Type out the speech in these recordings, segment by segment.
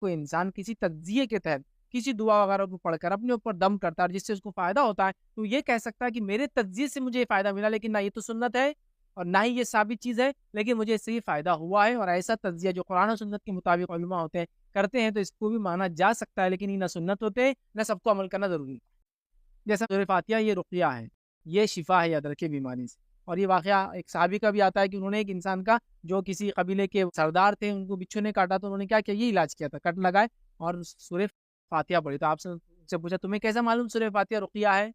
کوئی انسان کسی تجزیے کے تحت کسی دعا وغیرہ کو پڑھ کر اپنے اوپر دم کرتا ہے اور جس سے اس کو فائدہ ہوتا ہے، تو یہ کہہ سکتا ہے کہ میرے تجزیے سے مجھے یہ فائدہ ملا، لیکن نہ یہ تو سنت ہے اور نہ ہی یہ ثابت چیز ہے، لیکن مجھے اس سے یہ فائدہ ہوا ہے۔ اور ایسا تجزیہ جو قرآن و سنت کے مطابق علماء ہوتے ہیں کرتے ہیں، تو اس کو بھی مانا جا سکتا ہے، لیکن یہ نہ سنت ہوتے نہ سب کو عمل کرنا ضروری ہے۔ جیسا سورہ فاتحہ یہ رقیہ ہے، یہ شفا ہے یاد رکھے بیماری سے۔ اور یہ واقعہ ایک صحابی کا بھی آتا ہے کہ انہوں نے ایک انسان کا جو کسی قبیلے کے سردار تھے، ان کو بچھو نے کاٹا تو انہوں نے کیا کیا، یہ علاج کیا تھا، کٹ لگائے اور سورہ فاتحہ پڑھی۔ تو آپ سے پوچھا تمہیں کیسا معلوم سورہ فاتحہ رقیہ ہے؟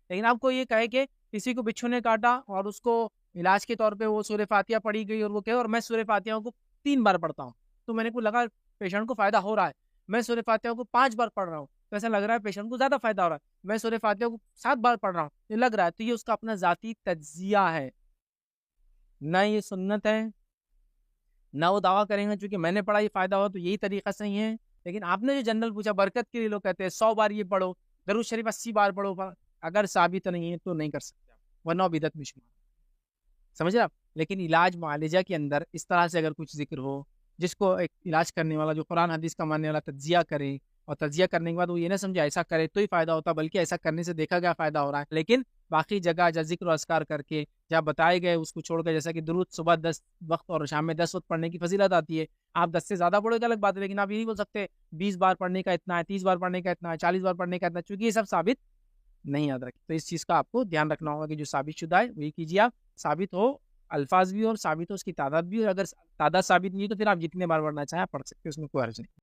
لیکن آپ کو یہ کہے کہ کسی کو بچھو نے کاٹا اور اس کو علاج کے طور پہ وہ سورہ فاتحہ پڑھی گئی، اور وہ کہے اور میں سورہ فاتحہ کو 3 بار پڑھتا ہوں، تو میں نے کو لگا پیشنٹ کو فائدہ ہو رہا ہے، میں سورہ فاتحہ کو 5 بار پڑھ رہا ہوں تو ایسا لگ رہا ہے پیشنٹ کو زیادہ فائدہ ہو رہا ہے، میں سورہ فاتحہ کو 7 بار پڑھ رہا ہوں یہ لگ رہا ہے، تو یہ اس کا اپنا ذاتی تجزیہ ہے، نہ یہ سنت ہے، نہ وہ دعویٰ کریں گے چونکہ میں نے پڑھا یہ فائدہ ہوا تو یہی طریقہ صحیح ہے۔ لیکن آپ نے جو جنرل پوچھا برکت کے لیے، لوگ کہتے ہیں 100 بار یہ پڑھو، درود شریف 80 بار پڑھو، اگر ثابت نہیں ہے تو نہیں کر سکتے آپ، ورنہ بدعت میں شمار، سمجھ رہے آپ؟ لیکن علاج معالجہ کے اندر اس طرح سے اگر کچھ ذکر ہو جس کو ایک علاج کرنے والا جو قرآن حدیث کا ماننے والا تجزیہ کرے، اور تجزیہ کرنے کے بعد وہ یہ نہ سمجھے ایسا کرے تو ہی فائدہ ہوتا، بلکہ ایسا کرنے سے دیکھا گیا فائدہ ہو رہا ہے، لیکن باقی جگہ جہاں ذکر و اذکار کر کے جہاں بتائے گئے اس کو چھوڑ کر، جیسا کہ درود صبح 10 وقت اور شام میں 10 وقت پڑھنے کی فضیلت آتی ہے، آپ 10 سے زیادہ پڑھو تو الگ بات ہے، لیکن آپ یہ نہیں بول سکتے 20 بار پڑھنے کا اتنا ہے، 30 بار پڑھنے کا اتنا ہے، 40 بار پڑھنے کا اتنا ہے، چونکہ یہ سب ثابت نہیں یاد رکھے۔ تو اس چیز کا آپ کو دھیان رکھنا ہوگا کہ جو ثابت شدہ ہے وہی کیجیے آپ، ثابت ہو الفاظ بھی اور ثابت ہو اس کی تعداد بھی، اور اگر تعداد ثابت نہیں ہے تو پھر آپ جتنے بار پڑھنا چاہیں آپ پڑھ سکتے ہیں، اس میں کوئی حرج نہیں۔